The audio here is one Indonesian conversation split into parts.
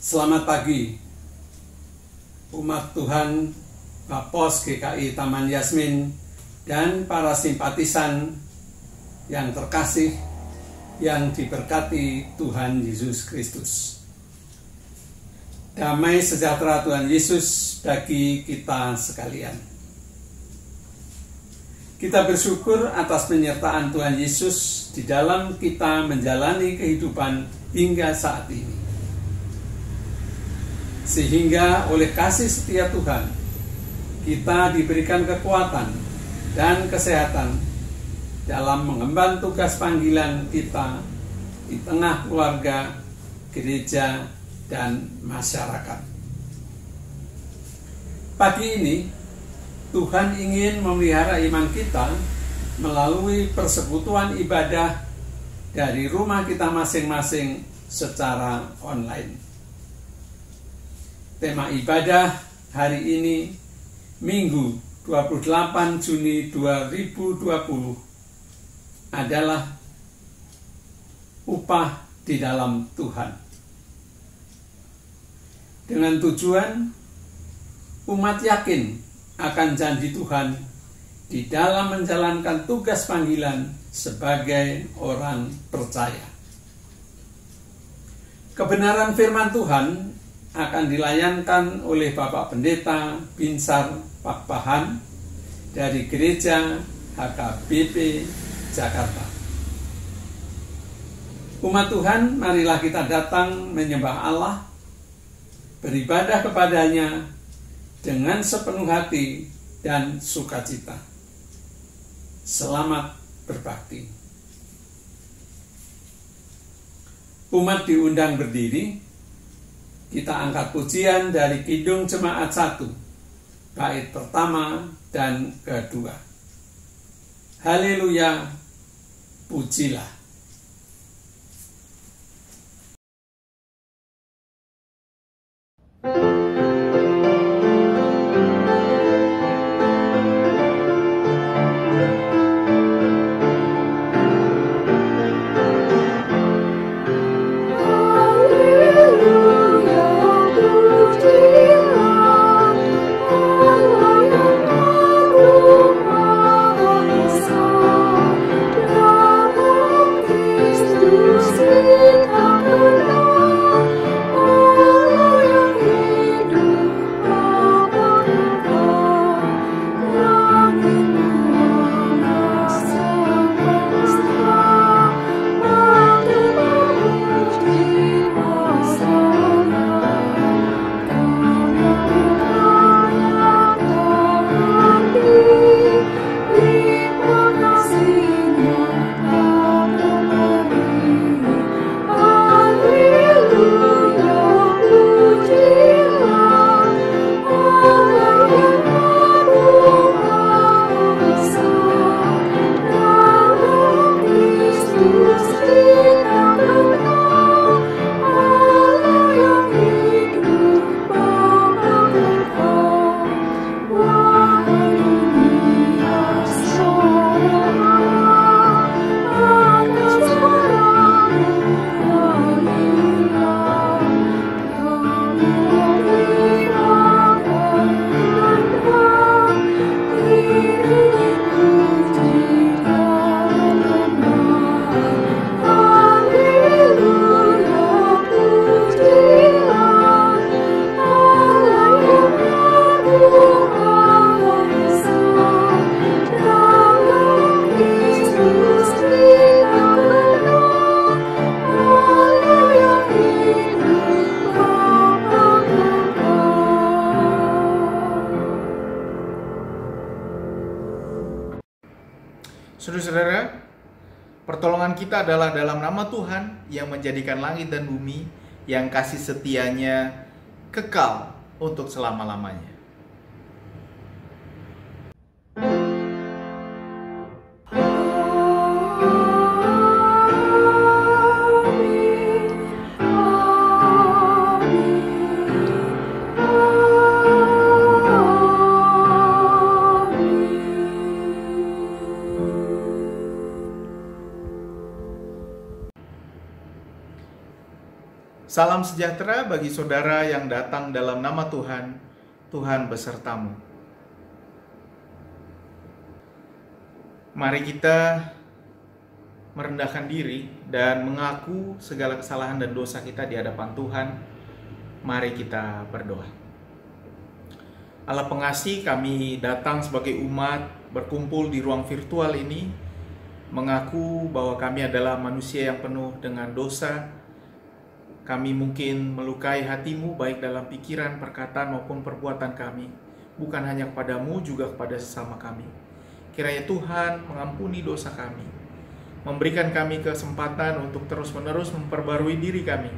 Selamat pagi, umat Tuhan, Bapos GKI Taman Yasmin, dan para simpatisan yang terkasih, yang diberkati Tuhan Yesus Kristus. Damai sejahtera Tuhan Yesus bagi kita sekalian. Kita bersyukur atas penyertaan Tuhan Yesus di dalam kita menjalani kehidupan hingga saat ini. Sehingga oleh kasih setia Tuhan, kita diberikan kekuatan dan kesehatan dalam mengemban tugas panggilan kita di tengah keluarga, gereja, dan masyarakat. Pagi ini, Tuhan ingin memelihara iman kita melalui persekutuan ibadah dari rumah kita masing-masing secara online. Tema ibadah hari ini, Minggu 28 Juni 2020, adalah upah di dalam Tuhan. Dengan tujuan, umat yakin akan janji Tuhan di dalam menjalankan tugas panggilan sebagai orang percaya. Kebenaran firman Tuhan akan dilayankan oleh Bapak Pendeta Binsar Pakpahan dari Gereja HKBP Jakarta. Umat Tuhan, marilah kita datang menyembah Allah, beribadah kepadanya dengan sepenuh hati dan sukacita. Selamat berbakti. Umat diundang berdiri. Kita angkat pujian dari Kidung Jemaat 1, bait pertama dan kedua. Haleluya, pujilah. Oh Saudara-saudara, pertolongan kita adalah dalam nama Tuhan yang menjadikan langit dan bumi, yang kasih setianya kekal untuk selama-lamanya. Salam sejahtera bagi saudara yang datang dalam nama Tuhan. Tuhan besertamu. Mari kita merendahkan diri dan mengaku segala kesalahan dan dosa kita di hadapan Tuhan. Mari kita berdoa. Allah pengasih, kami datang sebagai umat berkumpul di ruang virtual ini, mengaku bahwa kami adalah manusia yang penuh dengan dosa. Kami mungkin melukai hatimu baik dalam pikiran, perkataan maupun perbuatan kami. Bukan hanya kepadamu, juga kepada sesama kami. Kiranya Tuhan mengampuni dosa kami, memberikan kami kesempatan untuk terus-menerus memperbarui diri kami,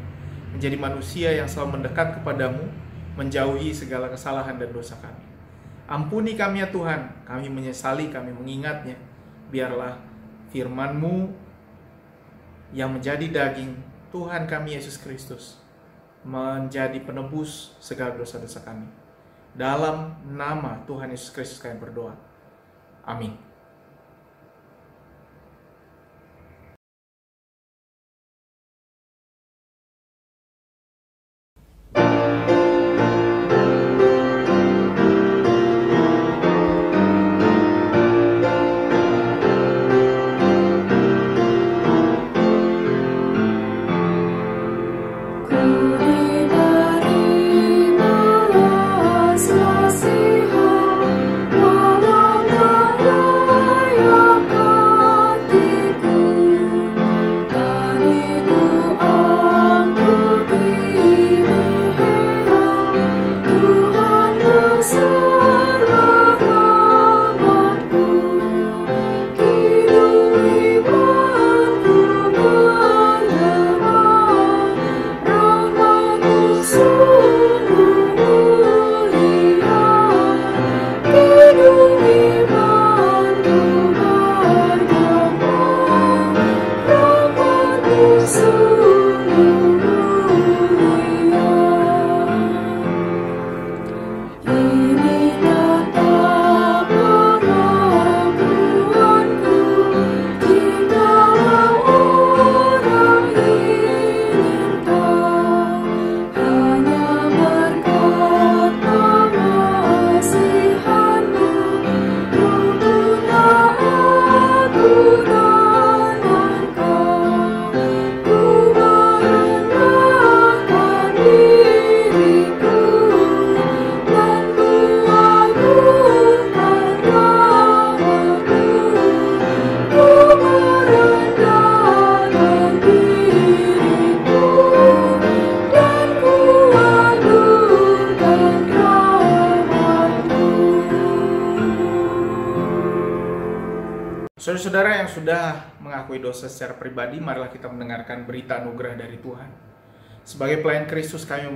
menjadi manusia yang selalu mendekat kepadamu, menjauhi segala kesalahan dan dosa kami. Ampuni kami ya Tuhan, kami menyesali, kami mengingatnya. Biarlah firman-Mu yang menjadi daging, Tuhan kami Yesus Kristus, menjadi penebus segala dosa-dosa kami. Dalam nama Tuhan Yesus Kristus kami berdoa. Amin. Saudara-saudara yang sudah mengakui dosa secara pribadi, marilah kita mendengarkan berita anugerah dari Tuhan. Sebagai pelayan Kristus, kami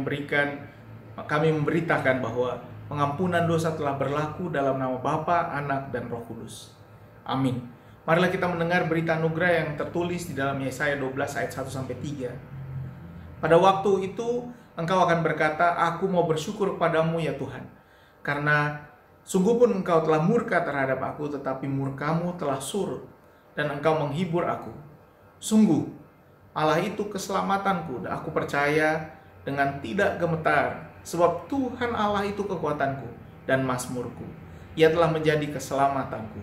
memberitakan bahwa pengampunan dosa telah berlaku dalam nama Bapa, Anak, dan Roh Kudus. Amin. Marilah kita mendengar berita anugerah yang tertulis di dalam Yesaya 12 ayat 1-3. Pada waktu itu, engkau akan berkata, aku mau bersyukur kepadamu ya Tuhan, karena sungguh pun engkau telah murka terhadap aku, tetapi murkamu telah surut, dan engkau menghibur aku. Sungguh, Allah itu keselamatanku, dan aku percaya dengan tidak gemetar, sebab Tuhan Allah itu kekuatanku dan mazmurku. Ia telah menjadi keselamatanku.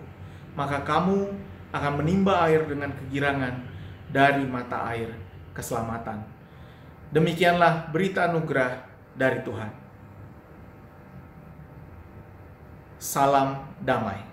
Maka kamu akan menimba air dengan kegirangan dari mata air keselamatan. Demikianlah berita anugerah dari Tuhan. Salam damai.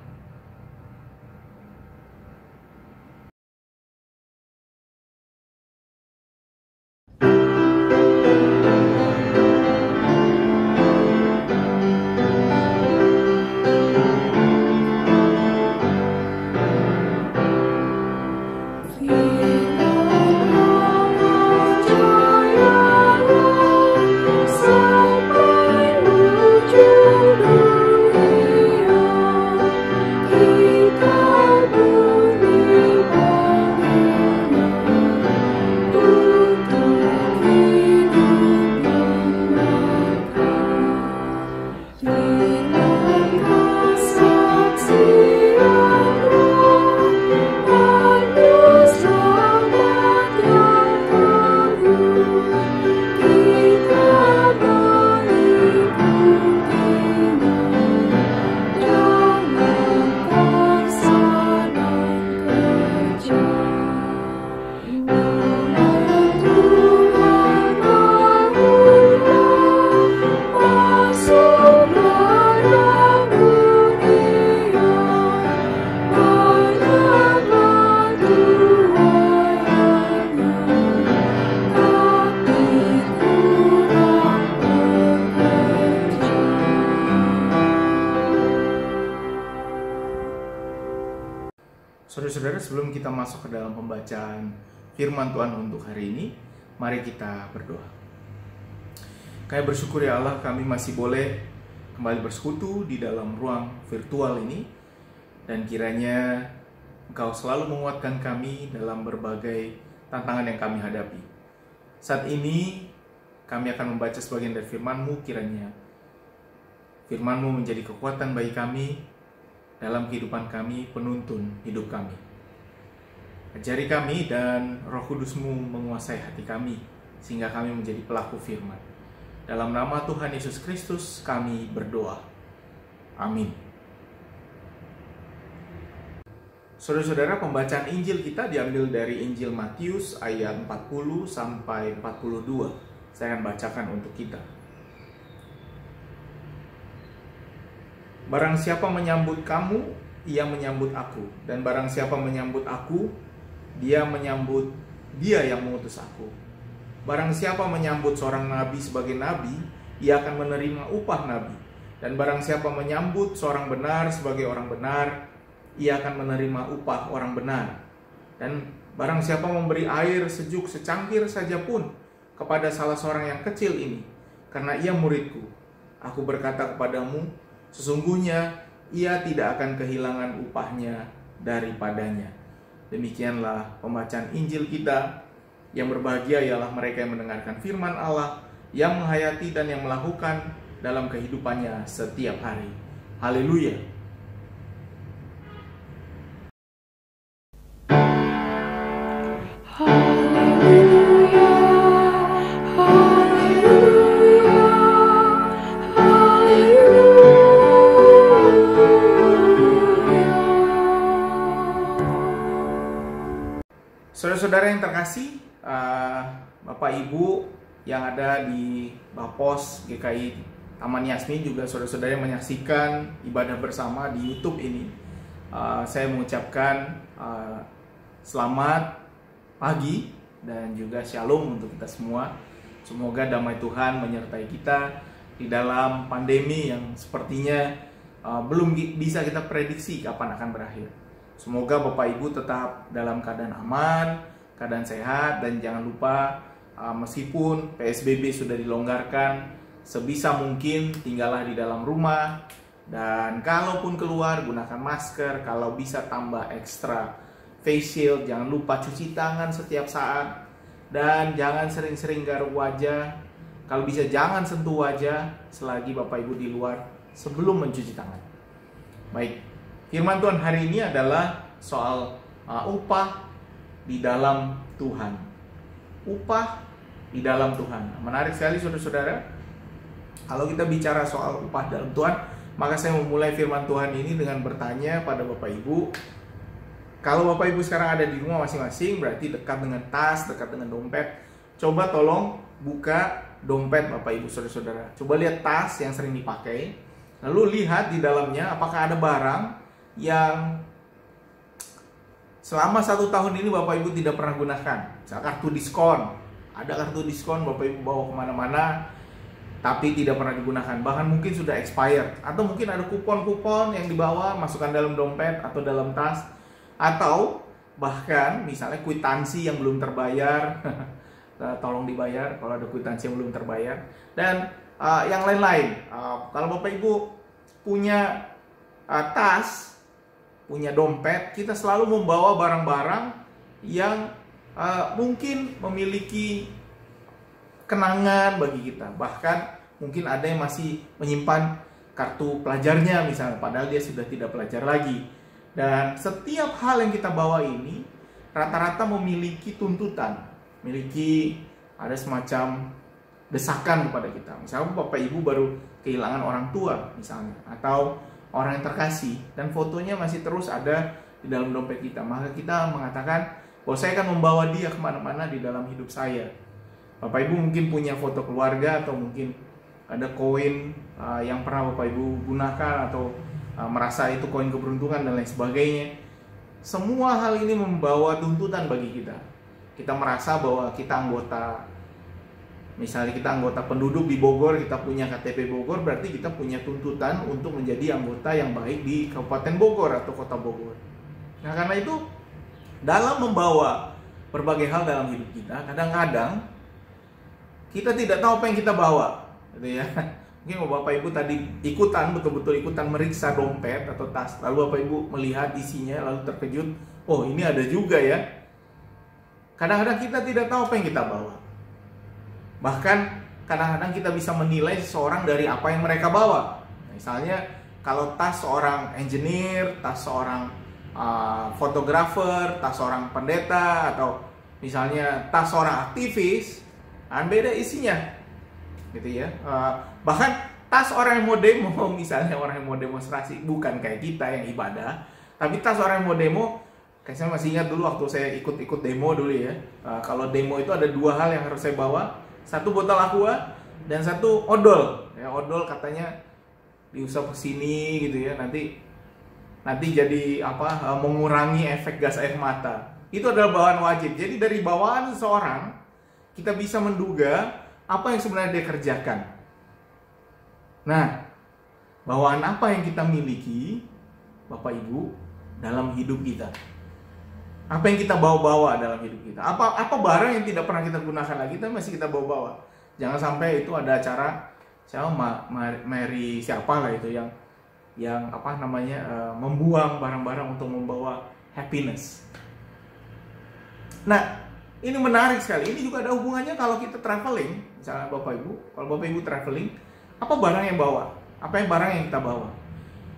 sebelum kita masuk ke dalam pembacaan firman Tuhan untuk hari ini, mari kita berdoa. Kami bersyukur ya Allah, kami masih boleh kembali bersekutu di dalam ruang virtual ini, dan kiranya Engkau selalu menguatkan kami dalam berbagai tantangan yang kami hadapi. Saat ini kami akan membaca sebagian dari firman-Mu, kiranya firman-Mu menjadi kekuatan bagi kami dalam kehidupan kami, penuntun hidup kami. Ajari kami dan Roh Kudus-Mu menguasai hati kami, sehingga kami menjadi pelaku firman. Dalam nama Tuhan Yesus Kristus kami berdoa. Amin. Saudara-saudara, pembacaan Injil kita diambil dari Injil Matius ayat 40 sampai 42. Saya akan bacakan untuk kita. Barang siapa menyambut kamu, ia menyambut aku. Dan barang siapa menyambut aku, dia menyambut dia yang mengutus aku. Barang siapa menyambut seorang nabi sebagai nabi, ia akan menerima upah nabi. Dan barang siapa menyambut seorang benar sebagai orang benar, ia akan menerima upah orang benar. Dan barang siapa memberi air sejuk secangkir saja pun kepada salah seorang yang kecil ini, karena ia muridku, aku berkata kepadamu, sesungguhnya ia tidak akan kehilangan upahnya daripadanya. Demikianlah pembacaan Injil kita. Yang berbahagia ialah mereka yang mendengarkan firman Allah, yang menghayati dan yang melakukan dalam kehidupannya setiap hari. Haleluya. Saudara-saudara yang terkasih, Bapak Ibu yang ada di Bapos GKI Taman Yasmin, juga saudara-saudara yang menyaksikan ibadah bersama di YouTube ini, saya mengucapkan selamat pagi dan juga shalom untuk kita semua. Semoga damai Tuhan menyertai kita di dalam pandemi yang sepertinya belum bisa kita prediksi kapan akan berakhir. Semoga Bapak Ibu tetap dalam keadaan aman, keadaan sehat, dan jangan lupa meskipun PSBB sudah dilonggarkan, sebisa mungkin tinggallah di dalam rumah, dan kalaupun keluar gunakan masker, kalau bisa tambah ekstra face shield, jangan lupa cuci tangan setiap saat, dan jangan sering-sering garuk wajah. Kalau bisa jangan sentuh wajah selagi Bapak Ibu di luar sebelum mencuci tangan. Baik, firman Tuhan hari ini adalah soal upah di dalam Tuhan. Upah di dalam Tuhan. Menarik sekali saudara-saudara. Kalau kita bicara soal upah dalam Tuhan, maka saya memulai firman Tuhan ini dengan bertanya pada Bapak Ibu. Kalau Bapak Ibu sekarang ada di rumah masing-masing, berarti dekat dengan tas, dekat dengan dompet. Coba tolong buka dompet Bapak Ibu saudara-saudara. Coba lihat tas yang sering dipakai. Lalu lihat di dalamnya apakah ada barang yang selama 1 tahun ini Bapak Ibu tidak pernah gunakan. Misal kartu diskon. Ada kartu diskon Bapak Ibu bawa kemana-mana, tapi tidak pernah digunakan. Bahkan mungkin sudah expired. Atau mungkin ada kupon-kupon yang dibawa, masukkan dalam dompet atau dalam tas. Atau bahkan misalnya kwitansi yang belum terbayar. Tolong dibayar kalau ada kwitansi yang belum terbayar. Dan yang lain-lain. Kalau Bapak Ibu punya tas, punya dompet, kita selalu membawa barang-barang yang mungkin memiliki kenangan bagi kita. Bahkan mungkin ada yang masih menyimpan kartu pelajarnya misalnya, padahal dia sudah tidak pelajar lagi. Dan setiap hal yang kita bawa ini rata-rata memiliki tuntutan, memiliki ada semacam desakan kepada kita. Misalnya Bapak Ibu baru kehilangan orang tua misalnya, atau orang yang terkasih, dan fotonya masih terus ada di dalam dompet kita, maka kita mengatakan bahwa saya akan membawa dia kemana-mana di dalam hidup saya. Bapak Ibu mungkin punya foto keluarga, atau mungkin ada koin yang pernah Bapak Ibu gunakan, atau merasa itu koin keberuntungan dan lain sebagainya. Semua hal ini membawa tuntutan bagi kita. Kita merasa bahwa kita anggota, misalnya kita anggota penduduk di Bogor, kita punya KTP Bogor, berarti kita punya tuntutan untuk menjadi anggota yang baik di Kabupaten Bogor atau Kota Bogor. Nah, karena itu dalam membawa berbagai hal dalam hidup kita, kadang-kadang kita tidak tahu apa yang kita bawa, gitu ya. Mungkin Bapak Ibu tadi betul-betul ikutan meriksa dompet atau tas, lalu Bapak Ibu melihat isinya, lalu terkejut, oh ini ada juga ya. Kadang-kadang kita tidak tahu apa yang kita bawa. Bahkan kadang-kadang kita bisa menilai seseorang dari apa yang mereka bawa. Misalnya kalau tas seorang engineer, tas seorang fotografer, tas seorang pendeta, atau misalnya tas seorang aktivis, kan beda isinya, gitu ya. Bahkan tas orang yang mau demo, misalnya orang yang mau demonstrasi, bukan kayak kita yang ibadah, tapi tas orang yang mau demo, kayak saya masih ingat dulu waktu saya ikut demo dulu ya. Kalau demo itu ada dua hal yang harus saya bawa, satu botol aqua dan satu odol. Ya, odol katanya diusap ke sini gitu ya, nanti jadi mengurangi efek gas air mata. Itu adalah bawaan wajib. Jadi dari bawaan seseorang kita bisa menduga apa yang sebenarnya dia kerjakan. Nah, bawaan apa yang kita miliki, Bapak Ibu, dalam hidup kita? Apa yang kita bawa-bawa dalam hidup kita? Apa barang yang tidak pernah kita gunakan lagi tapi masih kita bawa-bawa? Jangan sampai itu ada acara Mary siapa lah itu yang membuang barang-barang untuk membawa happiness. Nah, ini menarik sekali. Ini juga ada hubungannya kalau kita traveling, misalnya Bapak Ibu, kalau Bapak Ibu traveling, apa barang yang bawa? Apa yang barang yang kita bawa?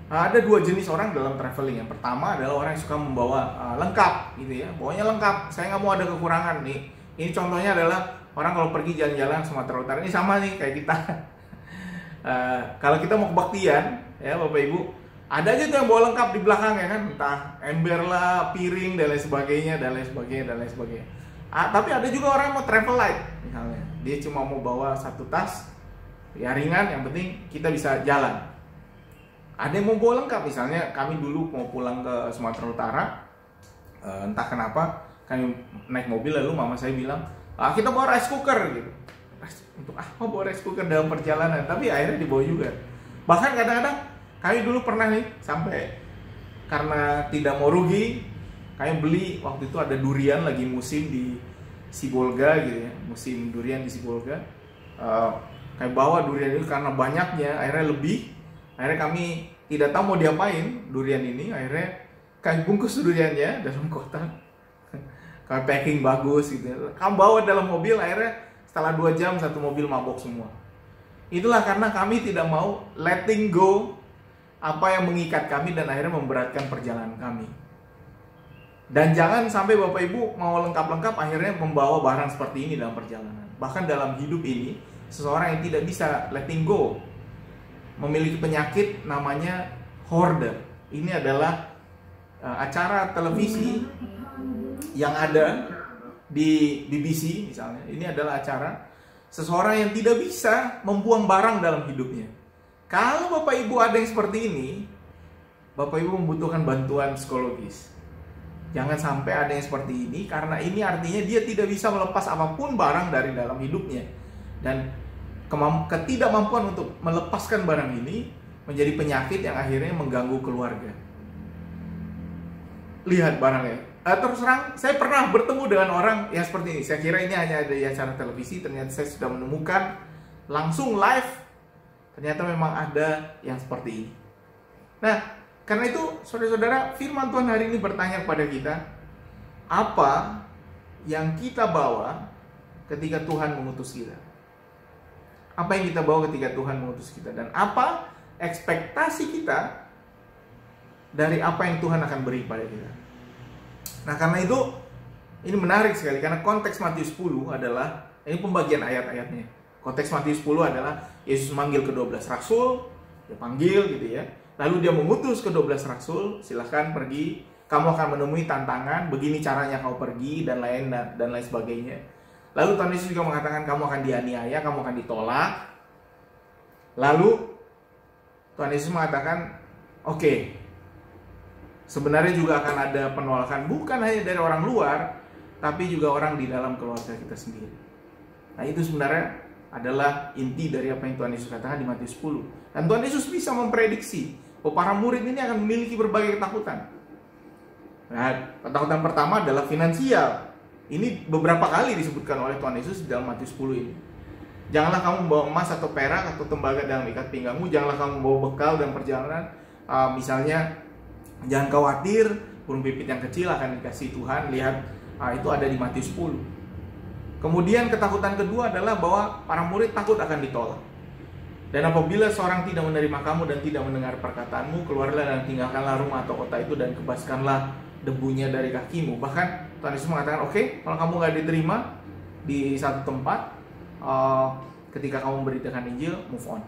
Ada dua jenis orang dalam traveling. Yang pertama adalah orang yang suka membawa lengkap, gitu ya. Bawanya lengkap. Saya nggak mau ada kekurangan nih. Ini contohnya adalah orang kalau pergi jalan-jalan Sumatera Utara. Ini sama nih kayak kita. Kalau kita mau kebaktian, ya Bapak Ibu, ada aja tuh yang bawa lengkap di belakang ya kan, entah ember lah, piring dan lain sebagainya. Tapi ada juga orang yang mau travel light, misalnya dia cuma mau bawa satu tas, ya ringan, yang penting kita bisa jalan. Ada yang mau bawa lengkap, misalnya kami dulu mau pulang ke Sumatera Utara, entah kenapa kami naik mobil lalu mama saya bilang, kita bawa rice cooker gitu. Untuk apa bawa rice cooker dalam perjalanan? Tapi akhirnya dibawa juga. Bahkan kadang-kadang kami dulu pernah nih sampai karena tidak mau rugi, kami beli waktu itu ada durian lagi musim di Sibolga gitu ya, musim durian di Sibolga. Kami bawa durian itu karena banyaknya, akhirnya lebih. Akhirnya kami tidak tahu mau diapain durian ini. Akhirnya kami bungkus duriannya dalam kotak, kami packing bagus gitu ya. Kami bawa dalam mobil, akhirnya setelah 2 jam satu mobil mabok semua. Itulah karena kami tidak mau letting go apa yang mengikat kami dan akhirnya memberatkan perjalanan kami. Dan jangan sampai Bapak Ibu mau lengkap-lengkap akhirnya membawa barang seperti ini dalam perjalanan. Bahkan dalam hidup ini, seseorang yang tidak bisa letting go memiliki penyakit namanya hoarder. Ini adalah acara televisi yang ada di BBC misalnya. Ini adalah acara seseorang yang tidak bisa membuang barang dalam hidupnya. Kalau Bapak Ibu ada yang seperti ini, Bapak Ibu membutuhkan bantuan psikologis. Jangan sampai ada yang seperti ini, karena ini artinya dia tidak bisa melepas apapun barang dari dalam hidupnya. Dan ketidakmampuan untuk melepaskan barang ini menjadi penyakit yang akhirnya mengganggu keluarga. Lihat barangnya. Terus terang, saya pernah bertemu dengan orang yang seperti ini. Saya kira ini hanya ada di acara televisi, ternyata saya sudah menemukan langsung live. Ternyata memang ada yang seperti ini. Nah, karena itu saudara-saudara, firman Tuhan hari ini bertanya kepada kita, apa yang kita bawa ketika Tuhan mengutus kita? Apa yang kita bawa ketika Tuhan mengutus kita? Dan apa ekspektasi kita dari apa yang Tuhan akan beri pada kita? Nah, karena itu ini menarik sekali, karena konteks Matius 10 adalah, ini pembagian ayat-ayatnya. Konteks Matius 10 adalah Yesus manggil ke-12 rasul, dia panggil gitu ya. Lalu dia mengutus ke-12 rasul, silahkan pergi, kamu akan menemui tantangan, begini caranya kau pergi, dan lain sebagainya. Lalu Tuhan Yesus juga mengatakan kamu akan dianiaya, kamu akan ditolak. Lalu Tuhan Yesus mengatakan, oke, sebenarnya juga akan ada penolakan, bukan hanya dari orang luar, tapi juga orang di dalam keluarga kita sendiri. Nah, itu sebenarnya adalah inti dari apa yang Tuhan Yesus katakan di Matius 10. Dan Tuhan Yesus bisa memprediksi bahwa para murid ini akan memiliki berbagai ketakutan. Nah, ketakutan pertama adalah finansial. Ini beberapa kali disebutkan oleh Tuhan Yesus di dalam Matius 10 ini. Janganlah kamu membawa emas atau perak atau tembaga dalam ikat pinggangmu. Janganlah kamu membawa bekal dalam perjalanan. Misalnya, jangan khawatir, burung pipit yang kecil akan dikasih Tuhan. Lihat, itu ada di Matius 10. Kemudian ketakutan kedua adalah bahwa para murid takut akan ditolak. Dan apabila seorang tidak menerima kamu dan tidak mendengar perkataanmu, keluarlah dan tinggalkanlah rumah atau kota itu dan kebaskanlah debunya dari kakimu. Bahkan Tuhan Yesus mengatakan, oke, kalau kamu nggak diterima di satu tempat, ketika kamu memberitakan Injil, move on.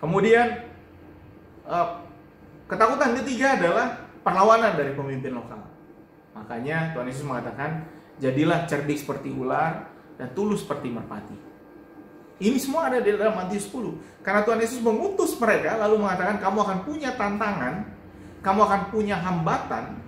Kemudian ketakutan ketiga adalah perlawanan dari pemimpin lokal. Makanya Tuhan Yesus mengatakan, jadilah cerdik seperti ular dan tulus seperti merpati. Ini semua ada di dalam Matius 10. Karena Tuhan Yesus mengutus mereka lalu mengatakan, kamu akan punya tantangan, kamu akan punya hambatan,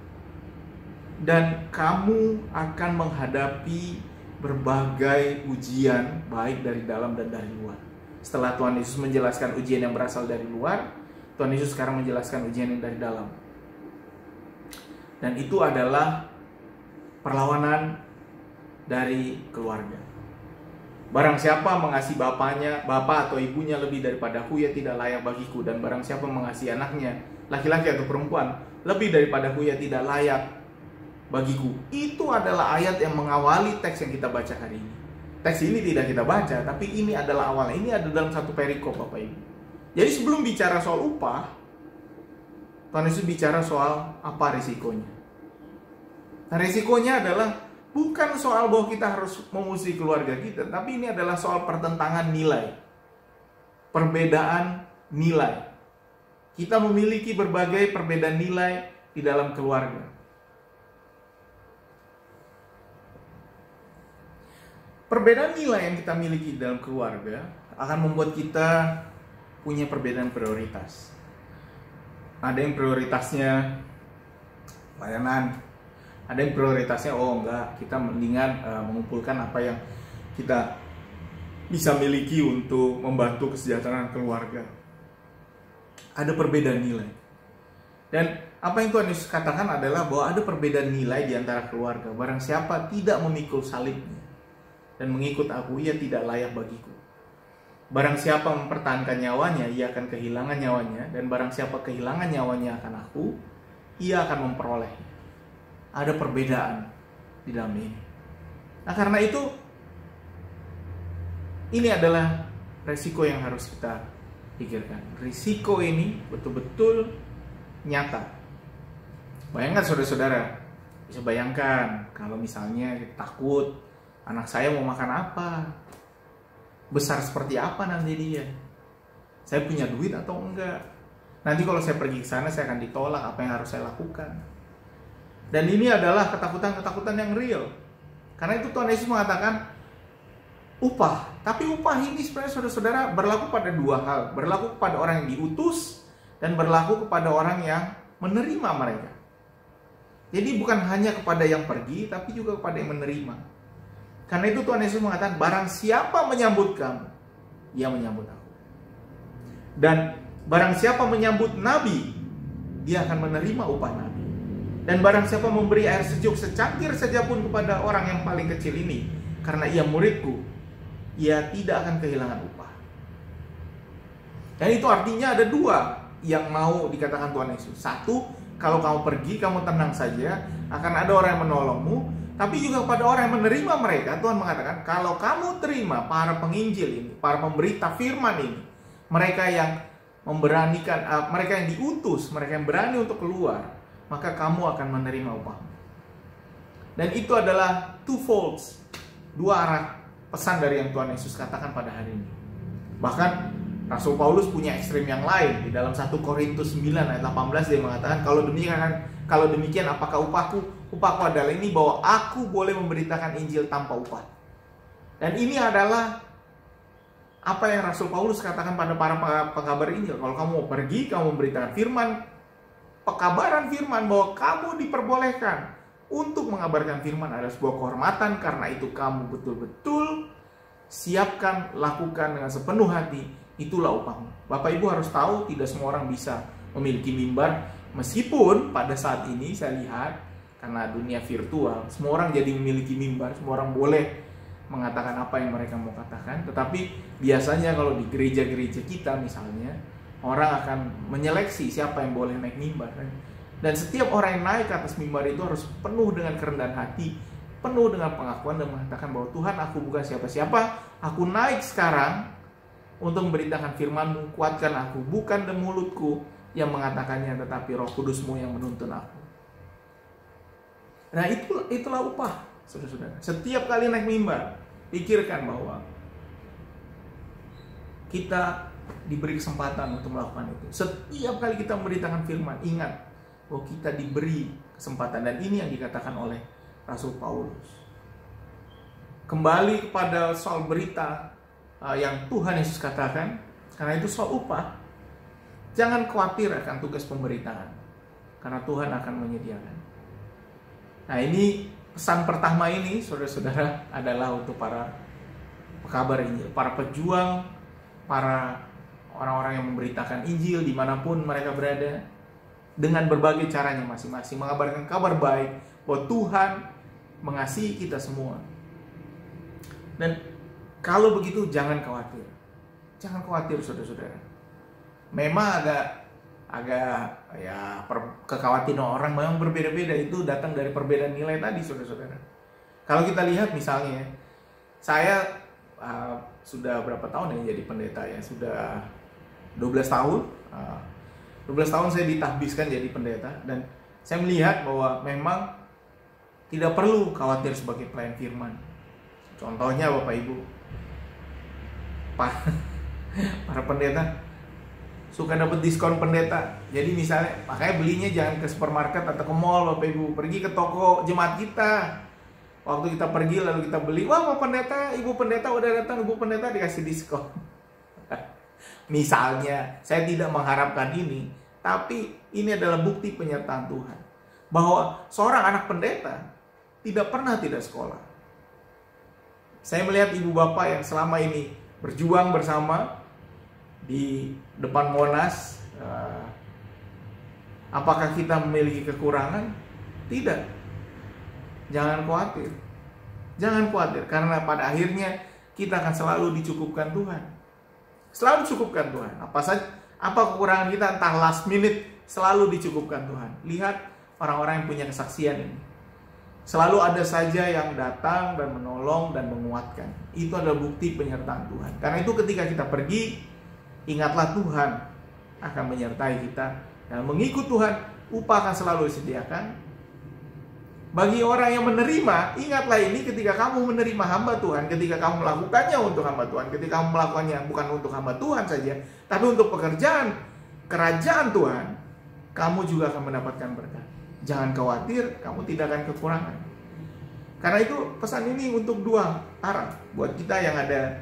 dan kamu akan menghadapi berbagai ujian baik dari dalam dan dari luar. Setelah Tuhan Yesus menjelaskan ujian yang berasal dari luar, Tuhan Yesus sekarang menjelaskan ujian yang dari dalam. Dan itu adalah perlawanan dari keluarga. Barang siapa mengasihi bapak atau ibunya lebih daripadaku, ia tidak layak bagiku. Dan barang siapa mengasihi anaknya, laki-laki atau perempuan, lebih daripadaku, ia tidak layak bagiku. Itu adalah ayat yang mengawali teks yang kita baca hari ini. Teks ini tidak kita baca, tapi ini adalah awalnya. Ini ada dalam satu perikop, Bapak Ibu. Jadi sebelum bicara soal upah, Tuhan Yesus bicara soal apa risikonya. Nah, risikonya adalah bukan soal bahwa kita harus memusuhi keluarga kita, tapi ini adalah soal pertentangan nilai. Perbedaan nilai. Kita memiliki berbagai perbedaan nilai di dalam keluarga. Perbedaan nilai yang kita miliki di dalam keluarga akan membuat kita punya perbedaan prioritas. Ada yang prioritasnya layanan. Ada yang prioritasnya, kita mendingan mengumpulkan apa yang kita bisa miliki untuk membantu kesejahteraan keluarga. Ada perbedaan nilai. Dan apa yang Tuhan Yesus katakan adalah bahwa ada perbedaan nilai di antara keluarga. Barang siapa tidak memikul salibnya dan mengikut aku, ia tidak layak bagiku. Barang siapa mempertahankan nyawanya, ia akan kehilangan nyawanya. Dan barang siapa kehilangan nyawanya akan aku, ia akan memperolehnya. Ada perbedaan di dalam ini. Nah, karena itu ini adalah resiko yang harus kita pikirkan. Risiko ini betul-betul nyata. Bayangkan saudara-saudara, bisa bayangkan kalau misalnya takut anak saya mau makan apa, besar seperti apa nanti dia, saya punya duit atau enggak, nanti kalau saya pergi ke sana saya akan ditolak, apa yang harus saya lakukan. Dan ini adalah ketakutan-ketakutan yang real. Karena itu Tuhan Yesus mengatakan upah. Tapi upah ini sebenarnya saudara-saudara berlaku pada dua hal. Berlaku kepada orang yang diutus dan berlaku kepada orang yang menerima mereka. Jadi bukan hanya kepada yang pergi, tapi juga kepada yang menerima. Karena itu Tuhan Yesus mengatakan, barang siapa menyambut kamu, ia menyambut aku. Dan barang siapa menyambut nabi, dia akan menerima upah nabi. Dan barang siapa memberi air sejuk secangkir saja pun kepada orang yang paling kecil ini, karena ia muridku, ia tidak akan kehilangan upah. Dan itu artinya ada dua yang mau dikatakan Tuhan Yesus. Satu, kalau kamu pergi, kamu tenang saja, akan ada orang yang menolongmu. Tapi juga kepada orang yang menerima mereka, Tuhan mengatakan, kalau kamu terima para penginjil ini, para pemberita firman ini, mereka yang memberanikan, mereka yang diutus, mereka yang berani untuk keluar, maka kamu akan menerima upahmu. Dan itu adalah twofold, dua arah pesan dari yang Tuhan Yesus katakan pada hari ini. Bahkan Rasul Paulus punya ekstrem yang lain. Di dalam 1 Korintus 9 ayat 18 dia mengatakan, kalau demikian apakah upahku? Upahku adalah ini, bahwa aku boleh memberitakan Injil tanpa upah. Dan ini adalah apa yang Rasul Paulus katakan pada para pengkabar Injil. Kalau kamu mau pergi, kamu memberitakan firman, pekabaran firman, bahwa kamu diperbolehkan untuk mengabarkan firman adalah sebuah kehormatan. Karena itu kamu betul-betul siapkan, lakukan dengan sepenuh hati, itulah upahmu. Bapak Ibu harus tahu, tidak semua orang bisa memiliki mimbar, Meskipun pada saat ini saya lihat, karena dunia virtual, semua orang jadi memiliki mimbar, semua orang boleh mengatakan apa yang mereka mau katakan. Tetapi biasanya kalau di gereja-gereja kita misalnya, orang akan menyeleksi siapa yang boleh naik mimbar. Dan setiap orang yang naik ke atas mimbar itu harus penuh dengan kerendahan hati, penuh dengan pengakuan dan mengatakan bahwa Tuhan, aku bukan siapa-siapa, aku naik sekarang untuk memberitakan firman-Mu, kuatkan aku, bukan mulutku yang mengatakannya, tetapi Roh Kudus-Mu yang menuntun aku. Nah, itulah upah, saudara-saudara. Setiap kali naik mimbar, pikirkan bahwa kita diberi kesempatan untuk melakukan itu. Setiap kali kita memberitakan firman, ingat bahwa kita diberi kesempatan. Dan ini yang dikatakan oleh Rasul Paulus. Kembali kepada soal berita yang Tuhan Yesus katakan, karena itu soal upah. Jangan khawatir akan tugas pemberitaan, karena Tuhan akan menyediakan. Nah, ini pesan pertama ini, saudara-saudara, adalah untuk para pekabar Injil, para pejuang, para orang-orang yang memberitakan Injil dimanapun mereka berada, dengan berbagai caranya masing-masing, mengabarkan kabar baik bahwa Tuhan mengasihi kita semua. Dan kalau begitu, jangan khawatir. Jangan khawatir, saudara-saudara. Memang agak ya, kekhawatiran orang memang berbeda-beda, itu datang dari perbedaan nilai tadi, saudara-saudara. Kalau kita lihat misalnya, saya sudah berapa tahun ya jadi pendeta ya, sudah 12 tahun. 12 tahun saya ditahbiskan jadi pendeta, dan saya melihat bahwa memang tidak perlu khawatir sebagai pelayan firman. Contohnya Bapak Ibu, para pendeta suka dapat diskon pendeta. Jadi misalnya, makanya belinya jangan ke supermarket atau ke mall, Bapak Ibu. Pergi ke toko jemaat kita. Waktu kita pergi lalu kita beli, wah Pak Pendeta, Ibu Pendeta udah datang, Ibu Pendeta dikasih diskon. Misalnya, saya tidak mengharapkan ini, tapi ini adalah bukti penyertaan Tuhan. Bahwa seorang anak pendeta tidak pernah tidak sekolah. Saya melihat ibu bapak yang selama ini berjuang bersama di depan Monas. Apakah kita memiliki kekurangan? Tidak. Jangan khawatir. Jangan khawatir, karena pada akhirnya kita akan selalu dicukupkan Tuhan. Selalu dicukupkan Tuhan. Apa kekurangan kita, entah last minute, selalu dicukupkan Tuhan. Lihat orang-orang yang punya kesaksian ini. Selalu ada saja yang datang dan menolong dan menguatkan. Itu adalah bukti penyertaan Tuhan. Karena itu ketika kita pergi, ingatlah Tuhan akan menyertai kita. Dan mengikut Tuhan, upah akan selalu disediakan. Bagi orang yang menerima, ingatlah ini ketika kamu menerima hamba Tuhan, ketika kamu melakukannya untuk hamba Tuhan, ketika kamu melakukannya bukan untuk hamba Tuhan saja, tapi untuk pekerjaan kerajaan Tuhan, kamu juga akan mendapatkan berkat. Jangan khawatir, kamu tidak akan kekurangan. Karena itu pesan ini untuk dua arah. Buat kita yang ada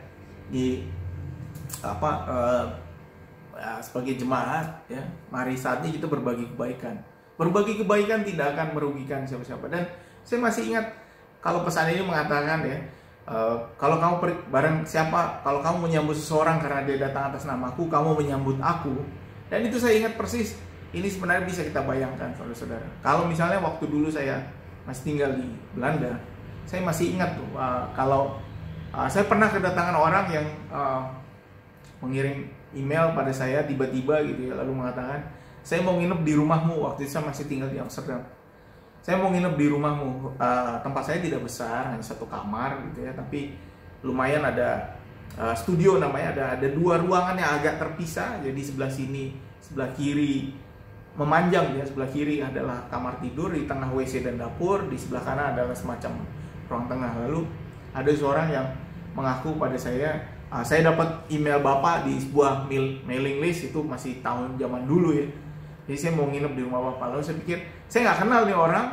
di sebagai jemaat, ya, mari saatnya kita berbagi kebaikan. Berbagi kebaikan tidak akan merugikan siapa-siapa. Dan saya masih ingat kalau pesan ini mengatakan ya, kalau kamu bareng siapa, kalau kamu menyambut seseorang karena dia datang atas namaku, kamu menyambut aku. Dan itu saya ingat persis. Ini sebenarnya bisa kita bayangkan, saudara-saudara. Kalau misalnya waktu dulu saya masih tinggal di Belanda, saya masih ingat tuh kalau saya pernah kedatangan orang yang mengirim email pada saya tiba-tiba gitu ya, lalu mengatakan, saya mau nginep di rumahmu. Waktu itu saya masih tinggal di Amsterdam. Saya mau nginep di rumahmu. Tempat saya tidak besar, hanya satu kamar gitu ya, tapi lumayan ada studio namanya. Ada dua ruangan yang agak terpisah. Jadi sebelah sini, sebelah kiri memanjang ya. Sebelah kiri adalah kamar tidur, di tengah WC dan dapur, di sebelah kanan adalah semacam ruang tengah. Lalu ada seorang yang mengaku pada saya dapat email Bapak di sebuah mailing list, itu masih tahun zaman dulu ya. Jadi saya mau nginep di rumah Bapak. Lalu saya pikir, saya nggak kenal nih orang,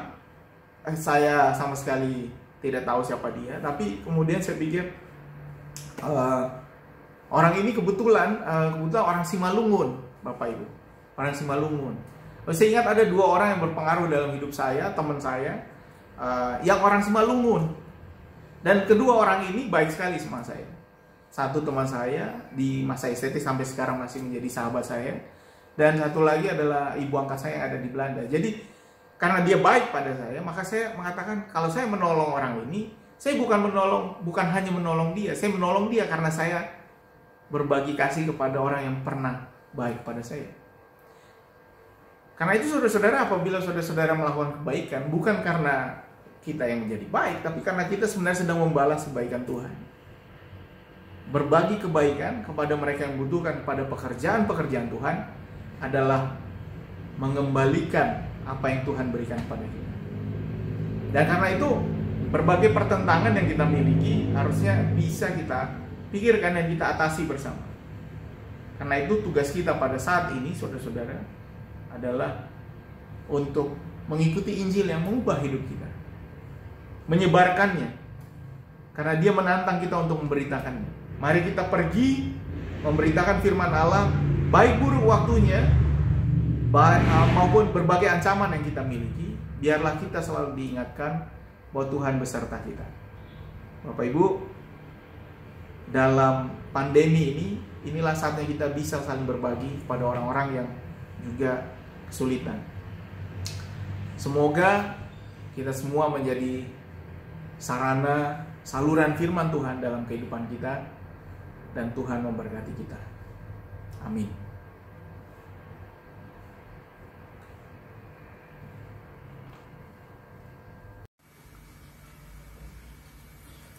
saya sama sekali tidak tahu siapa dia. Tapi kemudian saya pikir, orang ini kebetulan orang Simalungun, Bapak Ibu, orang Simalungun. Lalu saya ingat ada dua orang yang berpengaruh dalam hidup saya, teman saya, yang orang Simalungun. Dan kedua orang ini baik sekali sama saya. Satu teman saya di masa estetik sampai sekarang masih menjadi sahabat saya. Dan satu lagi adalah ibu angkat saya yang ada di Belanda. Jadi karena dia baik pada saya, maka saya mengatakan kalau saya menolong orang ini, saya bukan hanya menolong dia, saya menolong dia karena saya berbagi kasih kepada orang yang pernah baik pada saya. Karena itu saudara-saudara, apabila saudara-saudara melakukan kebaikan, bukan karena kita yang menjadi baik, tapi karena kita sebenarnya sedang membalas kebaikan Tuhan. Berbagi kebaikan kepada mereka yang membutuhkan, kepada pekerjaan-pekerjaan Tuhan adalah mengembalikan apa yang Tuhan berikan kepada kita. Dan karena itu berbagai pertentangan yang kita miliki harusnya bisa kita pikirkan dan kita atasi bersama. Karena itu tugas kita pada saat ini, saudara-saudara, adalah untuk mengikuti Injil yang mengubah hidup kita, menyebarkannya, karena dia menantang kita untuk memberitakannya. Mari kita pergi memberitakan firman Allah, baik buruk waktunya maupun berbagai ancaman yang kita miliki. Biarlah kita selalu diingatkan bahwa Tuhan beserta kita. Bapak Ibu, dalam pandemi ini, inilah saatnya kita bisa saling berbagi kepada orang-orang yang juga kesulitan. Semoga kita semua menjadi sarana, saluran firman Tuhan dalam kehidupan kita, dan Tuhan memberkati kita. Amin.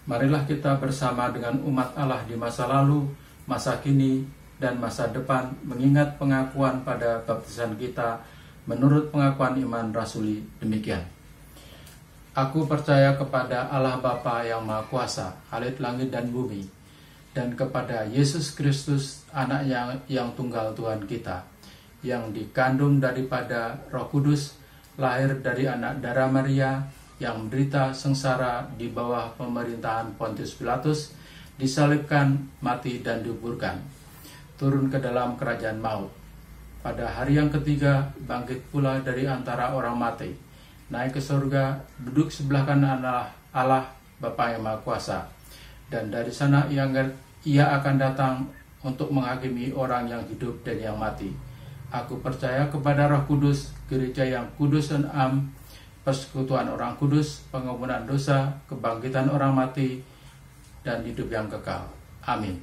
Marilah kita bersama dengan umat Allah di masa lalu, masa kini, dan masa depan mengingat pengakuan pada baptisan kita menurut pengakuan iman rasuli demikian. Aku percaya kepada Allah Bapa yang Maha Kuasa, Halik langit dan bumi, dan kepada Yesus Kristus, Anak-Nya yang tunggal Tuhan kita, yang dikandung daripada Roh Kudus, lahir dari anak darah Maria, yang menderita sengsara di bawah pemerintahan Pontius Pilatus, disalibkan, mati dan dikuburkan, turun ke dalam kerajaan maut. Pada hari yang ketiga bangkit pula dari antara orang mati, naik ke surga, duduk sebelah kanan Allah Bapa yang Maha Kuasa, dan dari sana ia akan datang untuk menghakimi orang yang hidup dan yang mati. Aku percaya kepada Roh Kudus, gereja yang kudus dan am, persekutuan orang kudus, pengampunan dosa, kebangkitan orang mati, dan hidup yang kekal. Amin.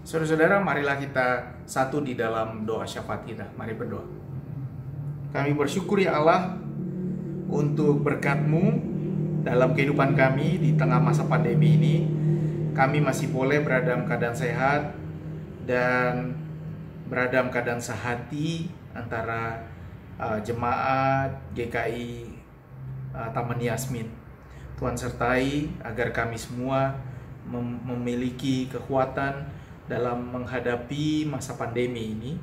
Saudara-saudara, marilah kita satu di dalam doa syafaat kita. Mari berdoa. Kami bersyukur ya Allah untuk berkat-Mu dalam kehidupan kami di tengah masa pandemi ini. Kami masih boleh berada dalam keadaan sehat dan berada dalam keadaan sehati antara jemaat GKI Taman Yasmin. Tuhan sertai agar kami semua memiliki kekuatan dalam menghadapi masa pandemi ini,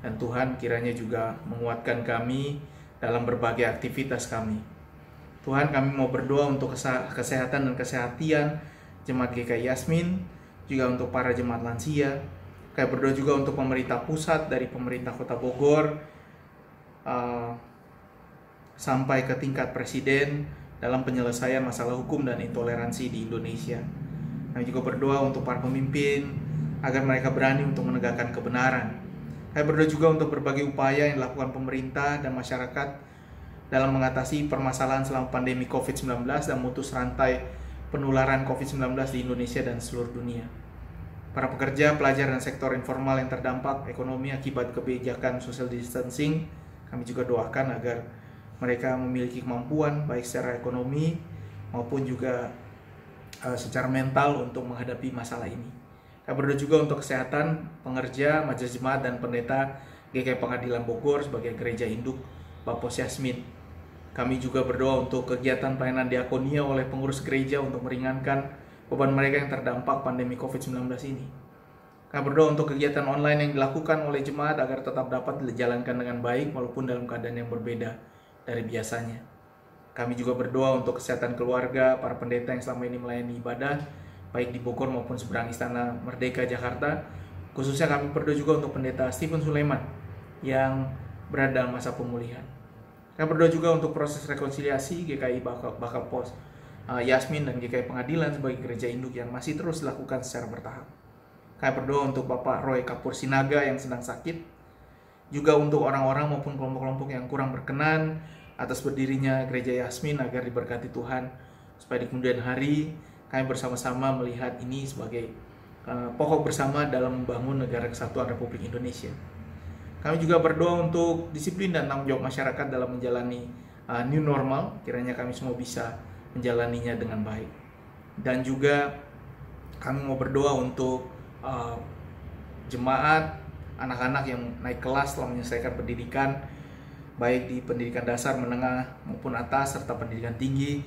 dan Tuhan kiranya juga menguatkan kami dalam berbagai aktivitas kami. Tuhan, kami mau berdoa untuk kesehatan dan kesehatian jemaat GKI Yasmin, juga untuk para jemaat lansia. Kami berdoa juga untuk pemerintah pusat, dari pemerintah Kota Bogor sampai ke tingkat presiden dalam penyelesaian masalah hukum dan intoleransi di Indonesia. Kami juga berdoa untuk para pemimpin agar mereka berani untuk menegakkan kebenaran. Kami berdoa juga untuk berbagai upaya yang dilakukan pemerintah dan masyarakat dalam mengatasi permasalahan selama pandemi COVID-19 dan memutus rantai penularan COVID-19 di Indonesia dan seluruh dunia. Para pekerja, pelajar, dan sektor informal yang terdampak ekonomi akibat kebijakan social distancing, kami juga doakan agar mereka memiliki kemampuan baik secara ekonomi maupun juga secara mental untuk menghadapi masalah ini. Kami berdoa juga untuk kesehatan pengerja, majelis jemaat, dan pendeta GKI Pengadilan Bogor sebagai gereja induk Bapos Yasmin. Kami juga berdoa untuk kegiatan pelayanan diakonia oleh pengurus gereja untuk meringankan beban mereka yang terdampak pandemi COVID-19 ini. Kami berdoa untuk kegiatan online yang dilakukan oleh jemaat agar tetap dapat dijalankan dengan baik walaupun dalam keadaan yang berbeda dari biasanya. Kami juga berdoa untuk kesehatan keluarga, para pendeta yang selama ini melayani ibadah, baik di Bogor maupun seberang Istana Merdeka Jakarta. Khususnya kami berdoa juga untuk pendeta Stephen Sulaiman yang berada dalam masa pemulihan. Kami berdoa juga untuk proses rekonsiliasi GKI Bakal Pos Yasmin dan GKI Pengadilan sebagai gereja induk yang masih terus dilakukan secara bertahap. Kami berdoa untuk Bapak Roy Kapur Sinaga yang sedang sakit, juga untuk orang-orang maupun kelompok-kelompok yang kurang berkenan atas berdirinya gereja Yasmin agar diberkati Tuhan, supaya di kemudian hari kami bersama-sama melihat ini sebagai pokok bersama dalam membangun negara kesatuan Republik Indonesia. Kami juga berdoa untuk disiplin dan tanggung jawab masyarakat dalam menjalani new normal. Kiranya kami semua bisa menjalaninya dengan baik. Dan juga kami mau berdoa untuk jemaat, anak-anak yang naik kelas setelah menyelesaikan pendidikan, baik di pendidikan dasar, menengah maupun atas, serta pendidikan tinggi.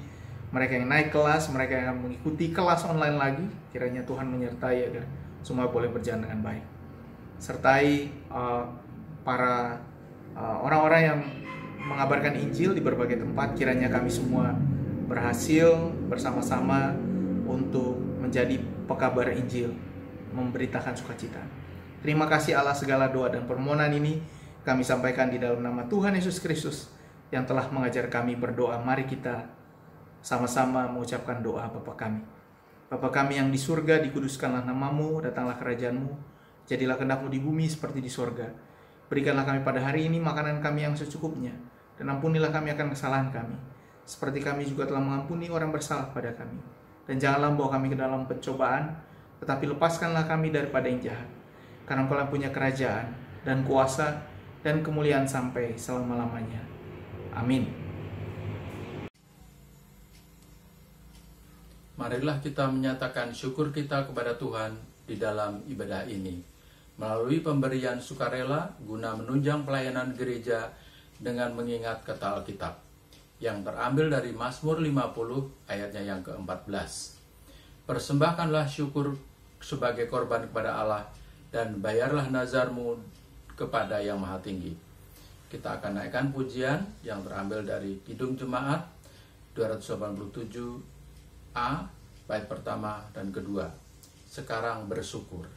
Mereka yang naik kelas, mereka yang akan mengikuti kelas online lagi, kiranya Tuhan menyertai agar semua boleh berjalan dengan baik. Sertai para orang-orang yang mengabarkan Injil di berbagai tempat, kiranya kami semua berhasil bersama-sama untuk menjadi pekabar Injil, memberitakan sukacita. Terima kasih Allah, segala doa dan permohonan ini kami sampaikan di dalam nama Tuhan Yesus Kristus yang telah mengajar kami berdoa. Mari kita sama-sama mengucapkan doa Bapa kami. Bapa kami yang di surga, dikuduskanlah namamu, datanglah kerajaanmu, jadilah kehendak-Mu di bumi seperti di surga. Berikanlah kami pada hari ini makanan kami yang secukupnya, dan ampunilah kami akan kesalahan kami, seperti kami juga telah mengampuni orang bersalah pada kami. Dan janganlah bawa kami ke dalam pencobaan, tetapi lepaskanlah kami daripada yang jahat. Karena Engkau yang punya kerajaan, dan kuasa, dan kemuliaan sampai selama-lamanya. Amin. Marilah kita menyatakan syukur kita kepada Tuhan di dalam ibadah ini, melalui pemberian sukarela guna menunjang pelayanan gereja dengan mengingat kata Alkitab, yang terambil dari Mazmur 50 ayatnya yang ke-14. Persembahkanlah syukur sebagai korban kepada Allah, dan bayarlah nazarmu kepada Yang Maha Tinggi. Kita akan naikkan pujian yang terambil dari Kidung Jemaat 287 A, bait pertama dan kedua. Sekarang bersyukur.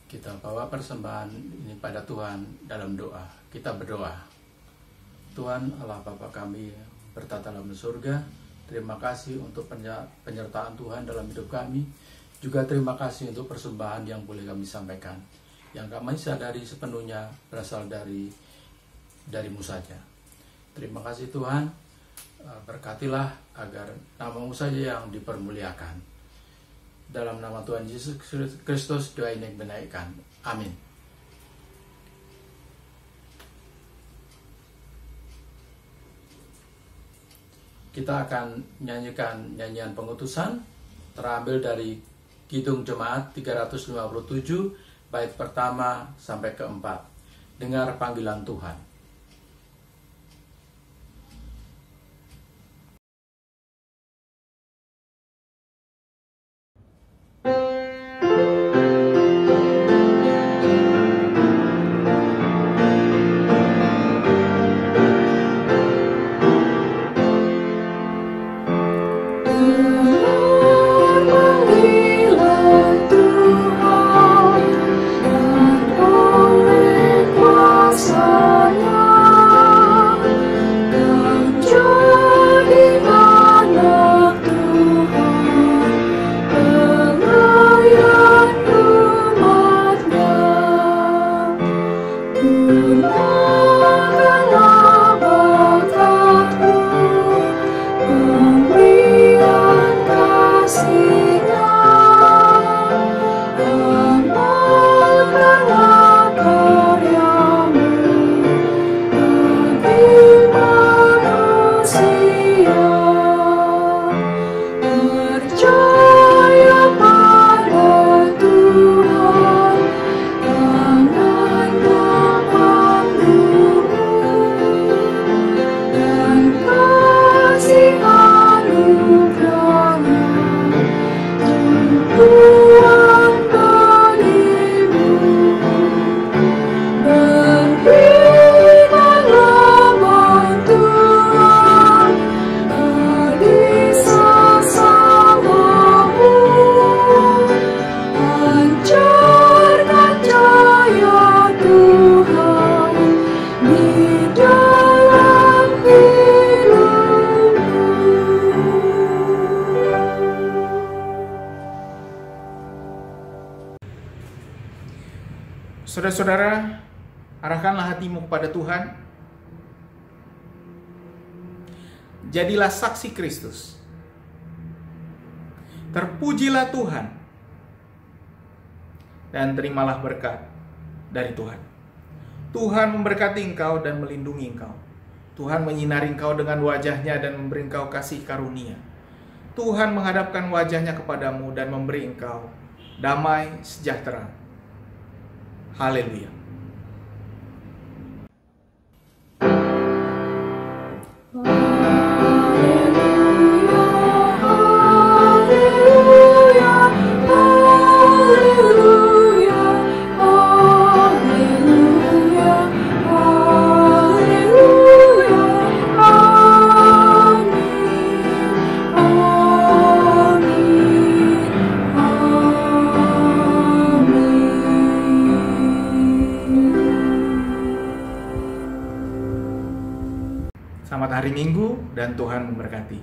Kita bawa persembahan ini pada Tuhan dalam doa. Kita berdoa. Tuhan Allah Bapa kami bertata dalam surga, terima kasih untuk penyertaan Tuhan dalam hidup kami. Juga terima kasih untuk persembahan yang boleh kami sampaikan, yang kami sadari sepenuhnya berasal dari-Mu saja. Terima kasih Tuhan, berkatilah agar nama-Mu saja yang dipermuliakan. Dalam nama Tuhan Yesus Kristus doa ini menaikkan. Amin. Kita akan nyanyikan nyanyian pengutusan terambil dari Kidung Jemaat 357 bait pertama sampai keempat. Dengar panggilan Tuhan. Saudara-saudara, arahkanlah hatimu kepada Tuhan. Jadilah saksi Kristus. Terpujilah Tuhan. Dan terimalah berkat dari Tuhan. Tuhan memberkati engkau dan melindungi engkau. Tuhan menyinari engkau dengan wajahnya dan memberi engkau kasih karunia. Tuhan menghadapkan wajahnya kepadamu dan memberi engkau damai sejahtera. Haleluya. Selamat hari Minggu dan Tuhan memberkati.